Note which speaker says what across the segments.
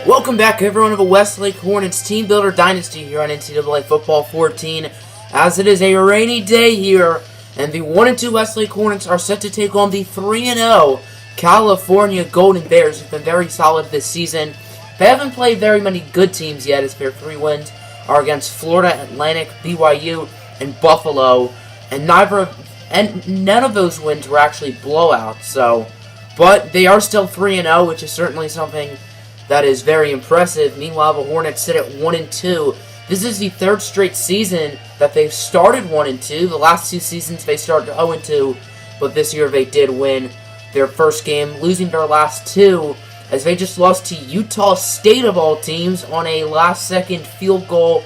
Speaker 1: Welcome back, everyone, of a Westlake Hornets Teambuilder Dynasty here on NCAA Football 14. As it is a rainy day here, and the 1-2 Westlake Hornets are set to take on the 3-0 California Golden Bears, who've been very solid this season. They haven't played very many good teams yet, as their 3 wins are against Florida Atlantic, BYU, and Buffalo, and none of those wins were actually blowouts. But they are still 3-0, which is certainly something that is very impressive. Meanwhile, the Hornets sit at 1-2. This is the 3rd straight season that they've started 1-2. The last 2 seasons they started 0-2, but this year they did win their first game, losing their last 2, as they just lost to Utah State of all teams on a last-second field goal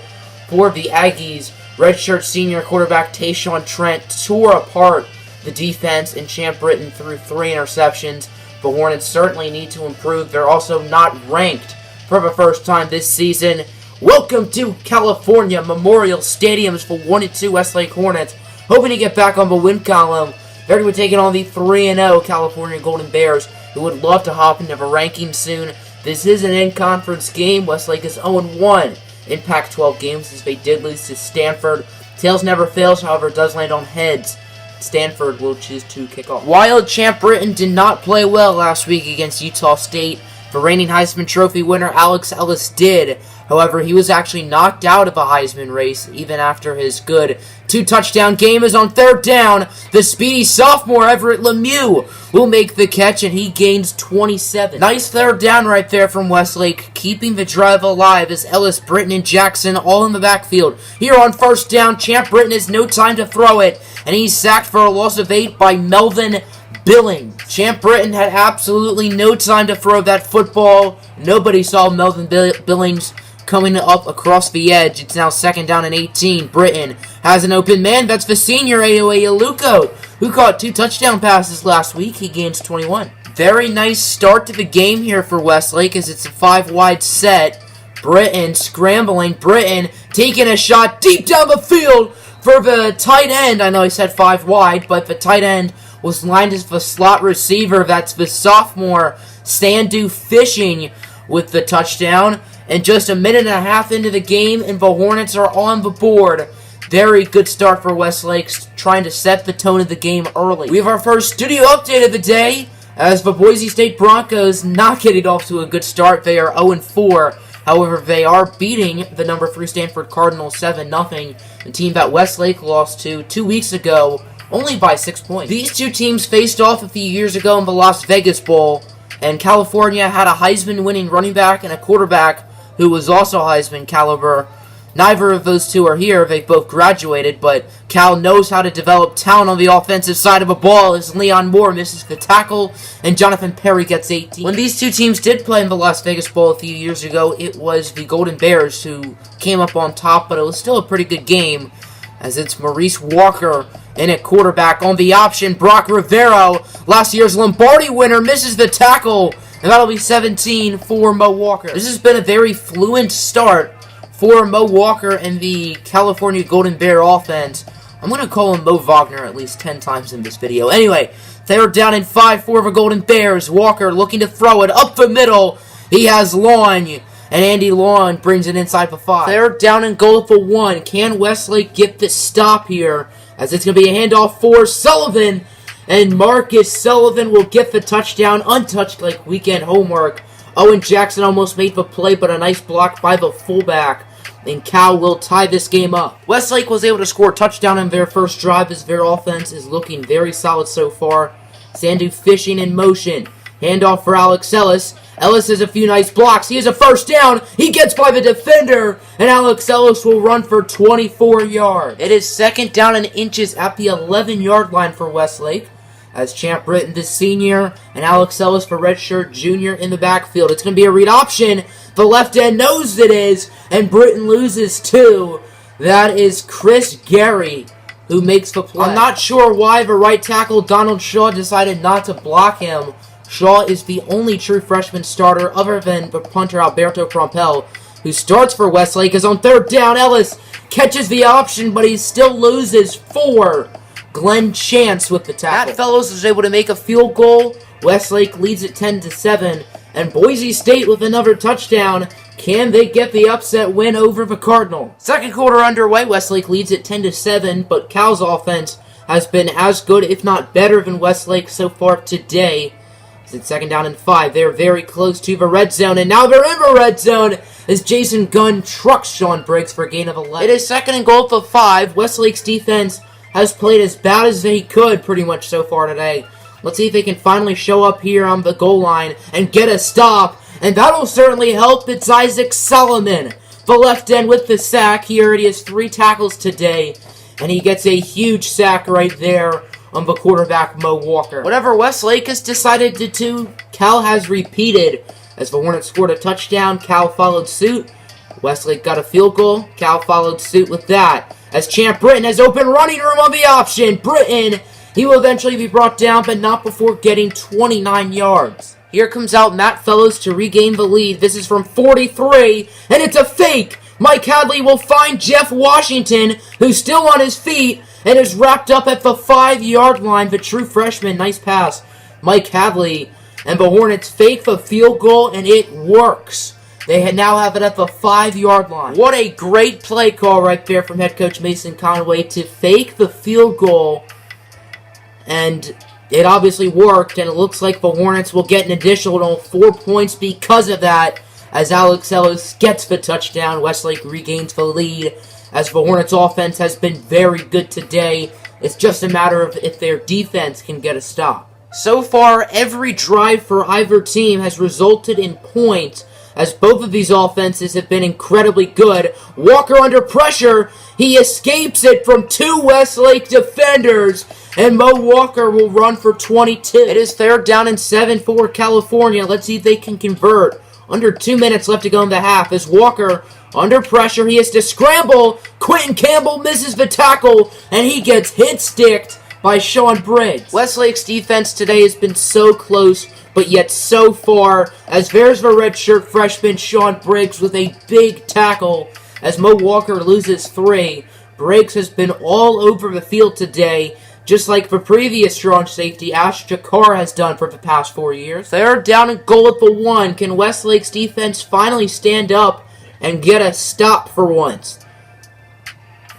Speaker 1: for the Aggies. Redshirt senior quarterback Tayshawn Trent tore apart the defense, and Champ Britton threw 3 interceptions. The Hornets certainly need to improve. They're also not ranked for the first time this season. Welcome to California Memorial Stadiums for 1-2 Westlake Hornets. Hoping to get back on the win column. They're going to be taking on the 3-0 California Golden Bears, who would love to hop into the rankings soon. This is an in-conference game. Westlake is 0-1 in Pac-12 games, as they did lose to Stanford. Tails never fails, however, it does land on heads. Stanford will choose to kick off. Wild Champ Britton did not play well last week against Utah State. The reigning Heisman Trophy winner Alex Ellis did. However, he was actually knocked out of the Heisman race even after his good 2-touchdown game. Is on 3rd down. The speedy sophomore Everett Lemieux will make the catch, and he gains 27. Nice 3rd down right there from Westlake, keeping the drive alive as Ellis, Britton, and Jackson all in the backfield. Here on 1st down, Champ Britton has no time to throw it, and he's sacked for a loss of 8 by Melvin Billings. Champ Britton had absolutely no time to throw that football. Nobody saw Melvin Billings coming up across the edge. It's now 2nd down and 18. Britton has an open man. That's the senior Aoa Aluko, who caught 2 touchdown passes last week. He gains 21. Very nice start to the game here for Westlake, as it's a 5-wide set. Britton scrambling. Britton taking a shot deep down the field for the tight end. I know I said 5 wide, but the tight end was lined as the slot receiver. That's the sophomore Sandu Fishing with the touchdown. And just a minute and a half into the game, and the Hornets are on the board. Very good start for Westlake, trying to set the tone of the game early. We have our first studio update of the day, as the Boise State Broncos not getting off to a good start. They are 0-4. However, they are beating the number 3 Stanford Cardinals 7-0, the team that Westlake lost to 2 weeks ago, only by 6 points. These 2 teams faced off a few years ago in the Las Vegas Bowl, and California had a Heisman-winning running back and a quarterback who was also Heisman caliber. Neither of those 2 are here. They've both graduated, but Cal knows how to develop talent on the offensive side of the ball, as Leon Moore misses the tackle and Jonathan Perry gets 18. When these 2 teams did play in the Las Vegas Bowl a few years ago, it was the Golden Bears who came up on top, but it was still a pretty good game, as it's Maurice Walker in at quarterback. On the option, Brock Rivero, last year's Lombardi winner, misses the tackle, and that'll be 17 for Mo Walker. This has been a very fluent start for Mo Walker and the California Golden Bear offense. I'm going to call him Mo Wagner at least 10 times in this video. Anyway, 3rd down and 5 for the Golden Bears. Walker looking to throw it up the middle. He has Long, and Andy Long brings it inside the 5. 3rd down and goal for 1. Can Westlake get the stop here, as it's going to be a handoff for Sullivan, and Marcus Sullivan will get the touchdown, untouched like weekend homework. Owen Jackson almost made the play, but a nice block by the fullback, and Cal will tie this game up. Westlake was able to score a touchdown in their first drive, as their offense is looking very solid so far. Sandu Fishing in motion. Handoff for Alex Ellis. Ellis has a few nice blocks. He has a 1st down. He gets by the defender, and Alex Ellis will run for 24 yards. It is 2nd down and inches at the 11-yard line for Westlake, as Champ Britton, the senior, and Alex Ellis, the redshirt junior, in the backfield. It's going to be a read option. The left end knows it is, and Britton loses 2. That is Chris Gary who makes the play. I'm not sure why the right tackle, Donald Shaw, decided not to block him. Shaw is the only true freshman starter other than the punter Alberto Crompel, who starts for Westlake. Is on 3rd down. Ellis catches the option, but he still loses 4. Glenn Chance with the tackle. Matt Fellows is able to make a field goal. Westlake leads at 10-7, And Boise State with another touchdown. Can they get the upset win over the Cardinal? Second quarter underway. Westlake leads at 10-7, but Cal's offense has been as good, if not better, than Westlake so far today. It's 2nd down and 5. They're very close to the red zone, and now they're in the red zone as Jason Gunn trucks Sean Briggs for a gain of 11. It is 2nd and goal for 5. Westlake's defense has played as bad as they could pretty much so far today. Let's see if they can finally show up here on the goal line and get a stop. And that'll certainly help. It's Isaac Solomon, the left end with the sack. He already has 3 tackles today. And he gets a huge sack right there on the quarterback, Mo Walker. Whatever Westlake has decided to do, Cal has repeated. As the Hornets scored a touchdown, Cal followed suit. Westlake got a field goal. Cal followed suit with that. As Champ Britton has open running room on the option. Britton, he will eventually be brought down, but not before getting 29 yards. Here comes out Matt Fellows to regain the lead. This is from 43, and it's a fake. Mike Hadley will find Jeff Washington, who's still on his feet, and is wrapped up at the 5-yard line. The true freshman, nice pass. Mike Hadley, and the Hornets fake the field goal, and it works. They now have it at the 5-yard line. What a great play call right there from head coach Mason Conway to fake the field goal. And it obviously worked, and it looks like the Hornets will get an additional 4 points because of that. As Alex Ellis gets the touchdown, Westlake regains the lead. As the Hornets offense has been very good today, it's just a matter of if their defense can get a stop. So far, every drive for either team has resulted in points, as both of these offenses have been incredibly good. Walker under pressure, he escapes it from 2 Westlake defenders, and Mo Walker will run for 22. It is 3rd down and 7 for California. Let's see if they can convert. Under 2 minutes left to go in the half. As Walker, under pressure, he has to scramble. Quentin Campbell misses the tackle, and he gets hit-sticked by Sean Briggs. Westlake's defense today has been so close, but yet so far, as there's the redshirt freshman Sean Briggs with a big tackle. As Mo Walker loses 3, Briggs has been all over the field today, just like the previous strong safety Ash Jakar has done for the past 4 years. They're down and goal at the 1. Can Westlake's defense finally stand up and get a stop for once?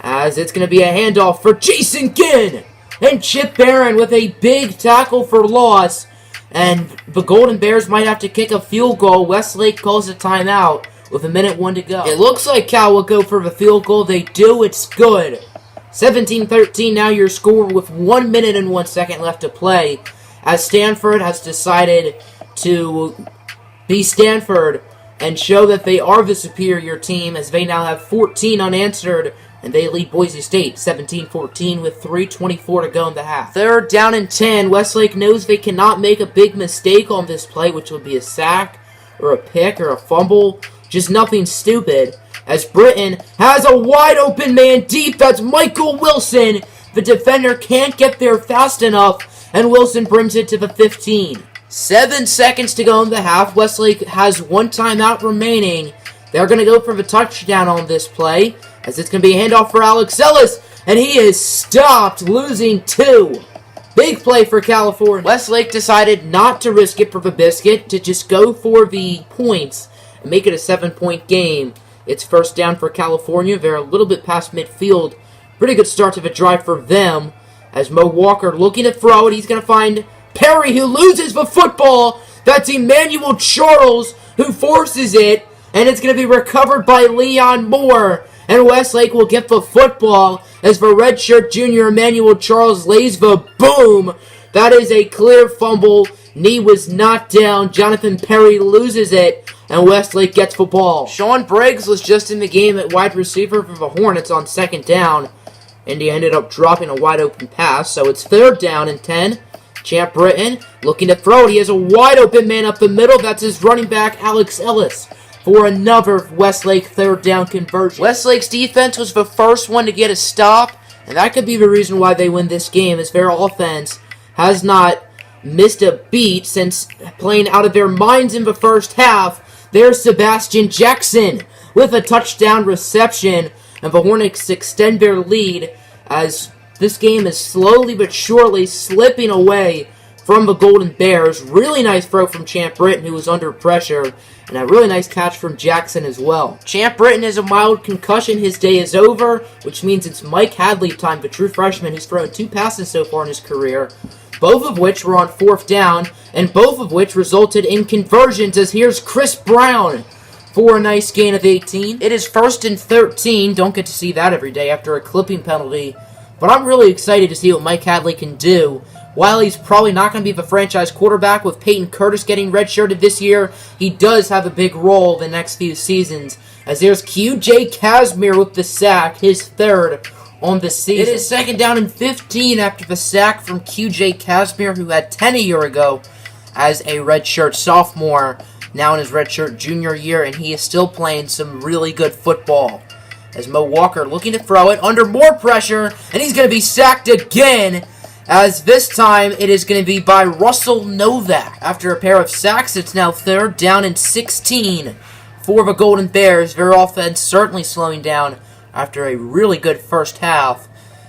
Speaker 1: As it's going to be a handoff for Jason Ginn. And Chip Barron with a big tackle for loss. And the Golden Bears might have to kick a field goal. Westlake calls a timeout with 1:01 to go. It looks like Cal will go for the field goal. They do. It's good. 17-13 now your score with 1 minute and 1 second left to play, as Stanford has decided to be Stanford and show that they are the superior team, as they now have 14 unanswered, and they lead Boise State 17-14 with 3:24 to go in the half. 3rd down and 10. Westlake knows they cannot make a big mistake on this play, which would be a sack or a pick or a fumble, just nothing stupid. As Britton has a wide-open man deep, that's Michael Wilson. The defender can't get there fast enough, and Wilson brings it to the 15. 7 seconds to go in the half. Westlake has 1 timeout remaining. They're going to go for the touchdown on this play, as it's going to be a handoff for Alex Ellis, and he is stopped, losing 2. Big play for California. Westlake decided not to risk it for the biscuit, to just go for the points and make it a 7-point game. It's 1st down for California. They're a little bit past midfield. Pretty good start to the drive for them. As Mo Walker looking to throw it, he's going to find Perry, who loses the football. That's Emmanuel Charles, who forces it, and it's going to be recovered by Leon Moore. And Westlake will get the football as the redshirt junior Emmanuel Charles lays the boom. That is a clear fumble. Knee was knocked down. Jonathan Perry loses it, and Westlake gets the ball. Sean Briggs was just in the game at wide receiver for the Hornets on 2nd down, and he ended up dropping a wide-open pass. So it's 3rd down and 10. Champ Britton looking to throw it. He has a wide-open man up the middle. That's his running back, Alex Ellis, for another Westlake 3rd down conversion. Westlake's defense was the first one to get a stop, and that could be the reason why they win this game, as their offense has not missed a beat since playing out of their minds in the first half. There's Sebastian Jackson with a touchdown reception, and the Hornets extend their lead as this game is slowly but surely slipping away from the Golden Bears. Really nice throw from Champ Britton, who was under pressure. And a really nice catch from Jackson as well. Champ Britton has a mild concussion. His day is over, which means it's Mike Hadley time, the true freshman who's thrown 2 passes so far in his career, both of which were on 4th down, and both of which resulted in conversions, as here's Chris Brown for a nice gain of 18. It is 1st and 13. Don't get to see that every day after a clipping penalty. But I'm really excited to see what Mike Hadley can do. While he's probably not going to be the franchise quarterback with Peyton Curtis getting redshirted this year, he does have a big role the next few seasons. As there's QJ Casimir with the sack, his 3rd on the season. It is 2nd down and 15 after the sack from QJ Casimir, who had 10 a year ago as a redshirt sophomore, now in his redshirt junior year, and he is still playing some really good football. As Mo Walker looking to throw it under more pressure, and he's going to be sacked again, as this time it is going to be by Russell Novak. After a pair of sacks, it's now 3rd down and 16 for the Golden Bears. Their offense certainly slowing down after a really good first half.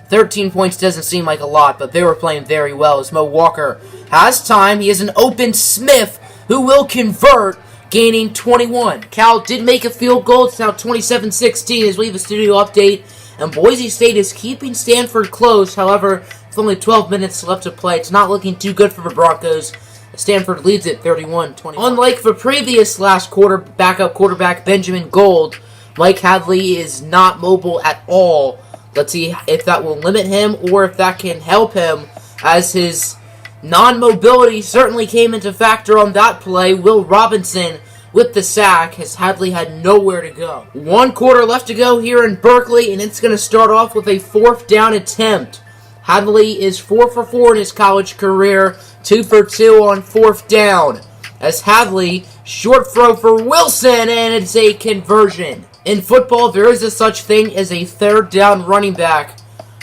Speaker 1: 13 points doesn't seem like a lot, but they were playing very well as Mo Walker has time. He has an open Smith who will convert, gaining 21. Cal did make a field goal. It's now 27-16 as we have a studio update. And Boise State is keeping Stanford close. However, with only 12 minutes left to play, it's not looking too good for the Broncos. Stanford leads it 31-21. Unlike the previous last quarter backup quarterback Benjamin Gold, Mike Hadley is not mobile at all. Let's see if that will limit him or if that can help him, as his non-mobility certainly came into factor on that play. Will Robinson with the sack, as Hadley had nowhere to go. 1 quarter left to go here in Berkeley, and it's going to start off with a 4th down attempt. Hadley is 4 for 4 in his college career, 2 for 2 on 4th down. As Hadley, short throw for Wilson, and it's a conversion. In football, there is a such thing as a 3rd down running back.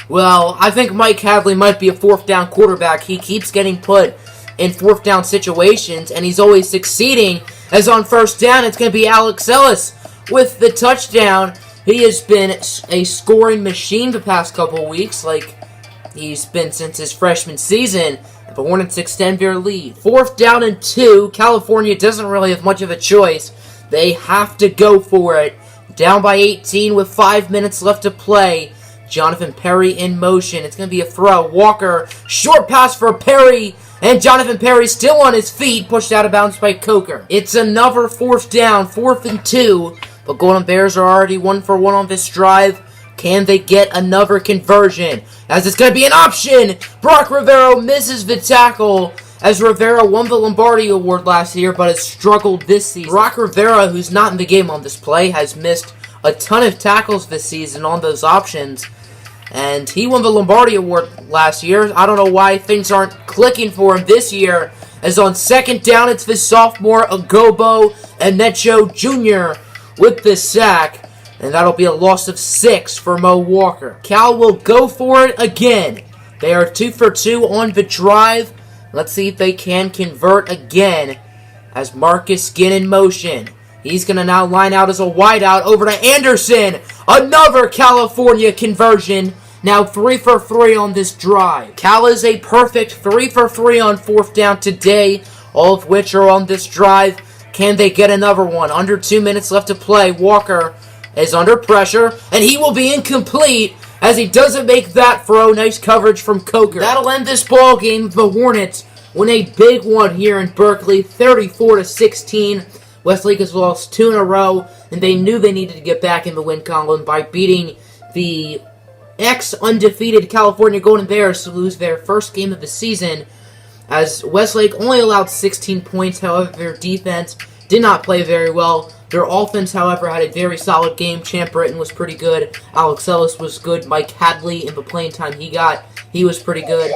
Speaker 1: Well, I think Mike Hadley might be a 4th down quarterback. He keeps getting put in 4th down situations, and he's always succeeding. As on 1st down, it's going to be Alex Ellis with the touchdown. He has been a scoring machine the past couple weeks, like he's been since his freshman season. The Hornets extend their lead. 4th down and 2. California doesn't really have much of a choice. They have to go for it. Down by 18 with 5 minutes left to play. Jonathan Perry in motion. It's going to be a throw. Walker, short pass for Perry. And Jonathan Perry still on his feet, pushed out of bounds by Coker. It's another 4th down, 4th and 2. The Golden Bears are already 1 for 1 on this drive. Can they get another conversion? As it's going to be an option. Brock Rivera misses the tackle, as Rivera won the Lombardi Award last year, but has struggled this season. Brock Rivera, who's not in the game on this play, has missed a ton of tackles this season on those options. And he won the Lombardi Award last year. I don't know why things aren't clicking for him this year. As on 2nd down, it's the sophomore Agobo Anecho Jr. with the sack. And that'll be a loss of 6 for Mo Walker. Cal will go for it again. They are 2 for 2 on the drive. Let's see if they can convert again. As Marcus Ginn in motion. He's going to now line out as a wideout over to Anderson. Another California conversion. Now 3 for 3 on this drive. Cal is a perfect 3 for 3 on 4th down today, all of which are on this drive. Can they get another one? Under 2 minutes left to play. Walker is under pressure, and he will be incomplete as he doesn't make that throw. Nice coverage from Coker. That'll end this ball game. The Hornets win a big one here in Berkeley, 34-16. Westlake has lost 2 in a row, and they knew they needed to get back in the win column by beating the ex-undefeated California Golden Bears to lose their first game of the season, as Westlake only allowed 16 points. However, their defense did not play very well. Their offense, however, had a very solid game. Champ Britton was pretty good. Alex Ellis was good. Mike Hadley, in the playing time he got, he was pretty good.